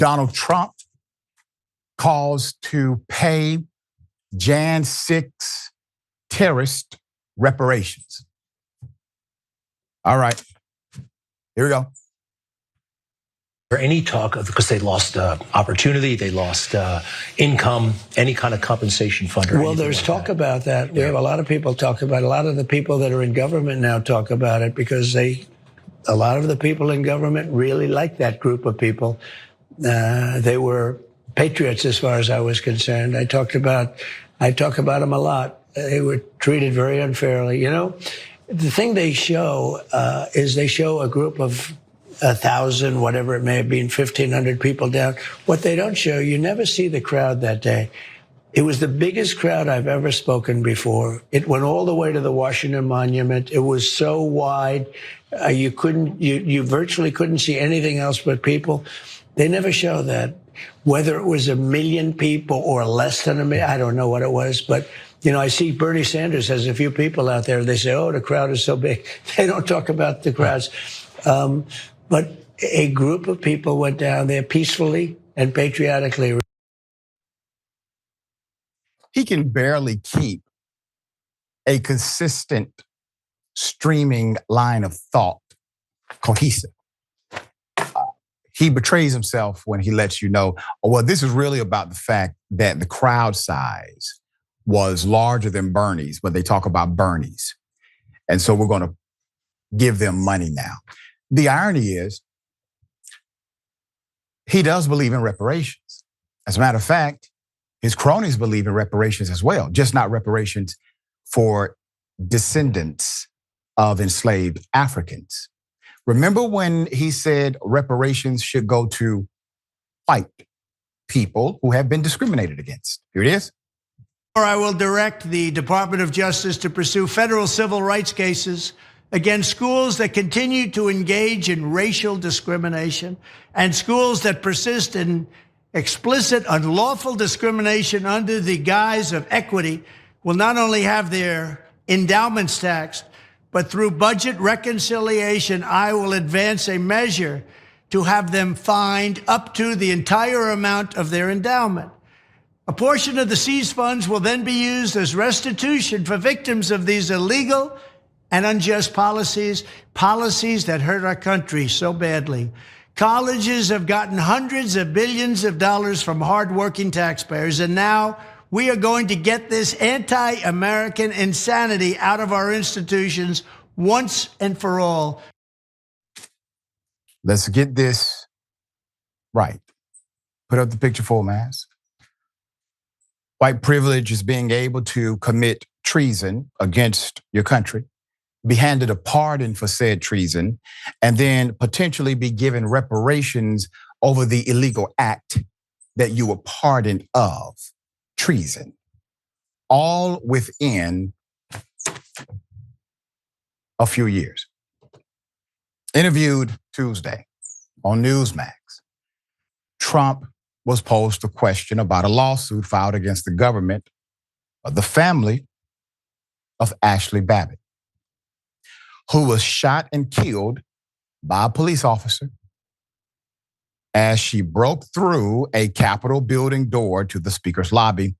Donald Trump calls to pay Jan 6 terrorist reparations. All right, here we go. Or any talk of, because they lost opportunity, they lost income, any kind of compensation fund? Well, there's talk about that. We have a lot of people talk about it. A lot of the people that are in government now talk about it because a lot of the people in government really like that group of people. They were patriots as far as I was concerned. I talk about them a lot. They were treated very unfairly. You know, the thing they show is they show a group of 1,000, whatever it may have been, 1,500 people down. What they don't show, you never see the crowd that day. It was the biggest crowd I've ever spoken before. It went all the way to the Washington Monument. It was so wide, you virtually couldn't see anything else but people. They never show that. Whether it was 1 million people or less than 1 million, I don't know what it was, but you know, I see Bernie Sanders has a few people out there. They say, oh, the crowd is so big. They don't talk about the crowds. But a group of people went down there peacefully and patriotically. He can barely keep a consistent streaming line of thought cohesive. He betrays himself when he lets you know, oh, well, this is really about the fact that the crowd size was larger than Bernie's when they talk about Bernie's. And so we're going to give them money now. The irony is, he does believe in reparations. As a matter of fact, his cronies believe in reparations as well, just not reparations for descendants of enslaved Africans. Remember when he said reparations should go to white people who have been discriminated against? Here it is. I will direct the Department of Justice to pursue federal civil rights cases against schools that continue to engage in racial discrimination and schools that persist in explicit unlawful discrimination under the guise of equity will not only have their endowments taxed, but through budget reconciliation, I will advance a measure to have them fined up to the entire amount of their endowment. A portion of the seized funds will then be used as restitution for victims of these illegal and unjust policies that hurt our country so badly. Colleges have gotten hundreds of billions of dollars from hardworking taxpayers, and now we are going to get this anti-American insanity out of our institutions once and for all. Let's get this right. Put up the picture full mass. White privilege is being able to commit treason against your country, be handed a pardon for said treason, and then potentially be given reparations over the illegal act that you were pardoned of, treason, all within a few years. Interviewed Tuesday on Newsmax, Trump was posed a question about a lawsuit filed against the government of the family of Ashli Babbitt, who was shot and killed by a police officer as she broke through a Capitol building door to the Speaker's lobby,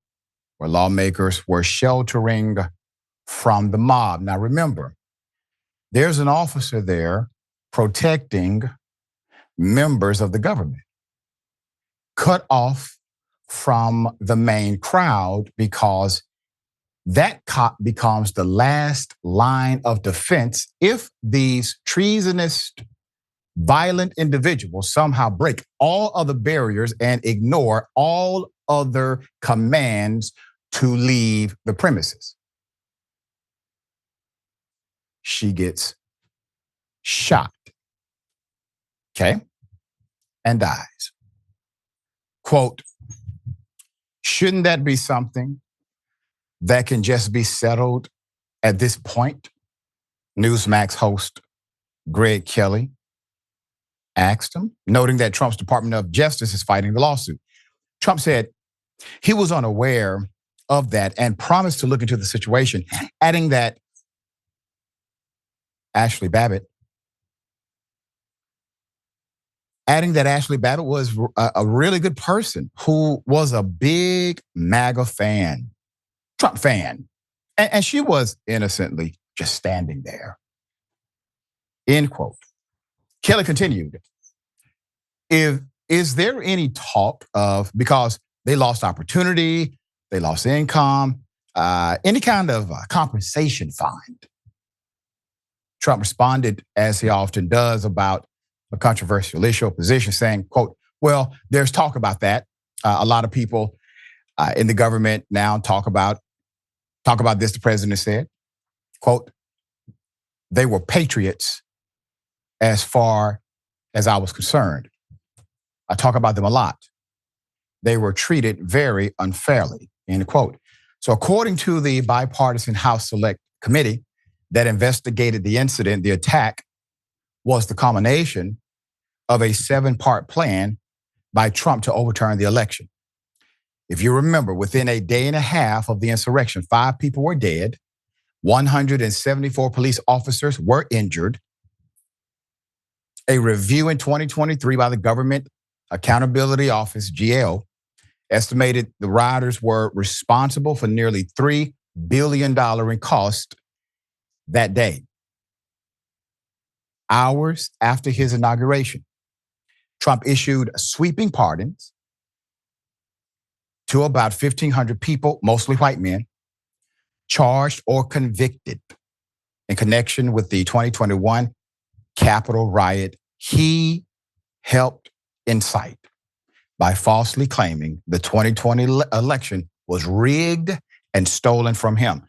where lawmakers were sheltering from the mob. Now remember, there's an officer there protecting members of the government, cut off from the main crowd because that cop becomes the last line of defense if these treasonous, violent individuals somehow break all other barriers and ignore all other commands to leave the premises. She gets shot, okay, and dies. Quote, shouldn't that be something that can just be settled at this point? Newsmax host Greg Kelly asked him, noting that Trump's Department of Justice is fighting the lawsuit. Trump said he was unaware of that and promised to look into the situation, adding that Ashli Babbitt adding that Ashli Babbitt was a really good person who was a big MAGA fan, Trump fan. And she was innocently just standing there. End quote. Kelly continued, is there any talk of, because they lost opportunity, they lost income, any kind of compensation fund? Trump responded, as he often does, about a controversial issue or position, saying, quote, well, there's talk about that. A lot of people in the government now talk about this, the president said, quote, they were patriots as far as I was concerned. I talk about them a lot. They were treated very unfairly, end quote. So according to the bipartisan House Select Committee that investigated the incident, the attack was the culmination of a 7-part plan by Trump to overturn the election. If you remember, within a day and a half of the insurrection, 5 people were dead, 174 police officers were injured. A review in 2023 by the Government Accountability Office, GL, estimated the rioters were responsible for nearly $3 billion in cost that day. Hours after his inauguration, Trump issued sweeping pardons to about 1,500 people, mostly white men, charged or convicted in connection with the 2021 Capitol riot he helped incite by falsely claiming the 2020 election was rigged and stolen from him.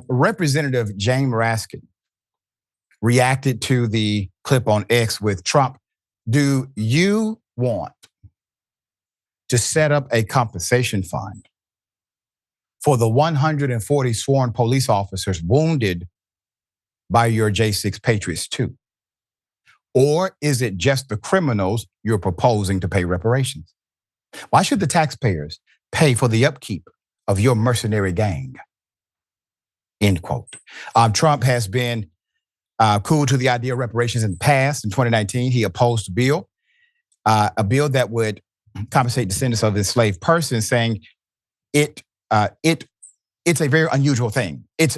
Representative James Raskin reacted to the clip on X with Trump. Do you want to set up a compensation fund for the 140 sworn police officers wounded by your J6 Patriots too? Or is it just the criminals you're proposing to pay reparations? Why should the taxpayers pay for the upkeep of your mercenary gang? End quote. Trump has been cool to the idea of reparations in the past. In 2019, he opposed a bill that would compensate descendants of enslaved persons, saying it's a very unusual thing. It's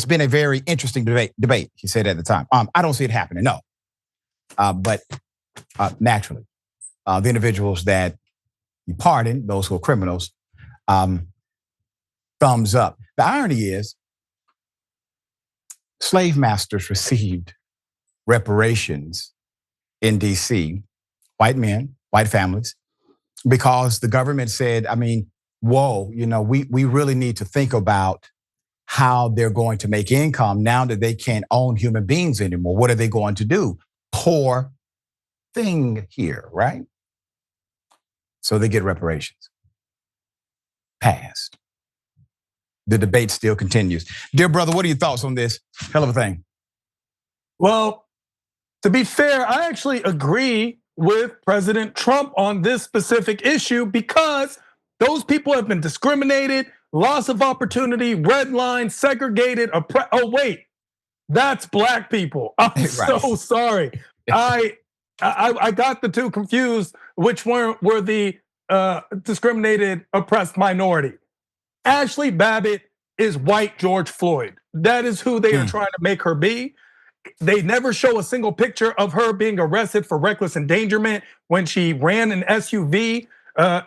been a very interesting debate, he said at the time. I don't see it happening, no. But naturally, the individuals that you pardon, those who are criminals, thumbs up. The irony is, slave masters received reparations in DC, white men, white families, because the government said, whoa, we really need to think about how they're going to make income now that they can't own human beings anymore. What are they going to do? Poor thing here, right? So they get reparations. Passed. The debate still continues. Dear brother, what are your thoughts on this? Hell of a thing. Well, to be fair, I actually agree with President Trump on this specific issue because those people have been discriminated, loss of opportunity, redlined, segregated, oh wait, that's black people. I'm so sorry. I got the two confused, which were the discriminated, oppressed minority. Ashli Babbitt is white George Floyd. That is who they are trying to make her be. They never show a single picture of her being arrested for reckless endangerment when she ran an SUV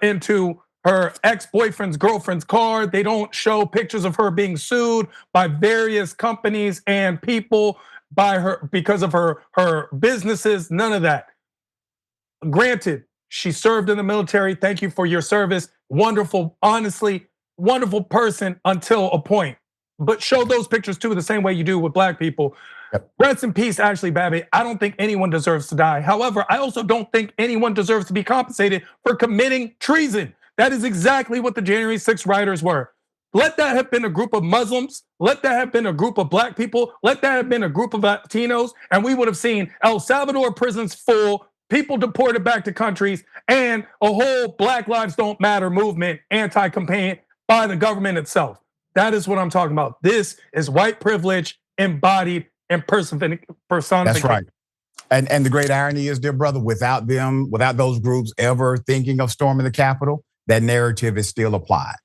into her ex-boyfriend's girlfriend's car. They don't show pictures of her being sued by various companies and people by her because of her businesses, none of that. Granted, she served in the military. Thank you for your service. Wonderful, honestly, wonderful person until a point. But show those pictures too the same way you do with black people. Yep. Rest in peace, Ashli Babbitt. I don't think anyone deserves to die. However, I also don't think anyone deserves to be compensated for committing treason. That is exactly what the January 6th rioters were. Let that have been a group of Muslims. Let that have been a group of black people. Let that have been a group of Latinos. And we would have seen El Salvador prisons full, people deported back to countries, and a whole Black Lives Don't Matter movement, anti-campaign by the government itself. That is what I'm talking about. This is white privilege embodied and personification. That's right. And the great irony is, dear brother, without them, without those groups ever thinking of storming the Capitol, that narrative is still applied.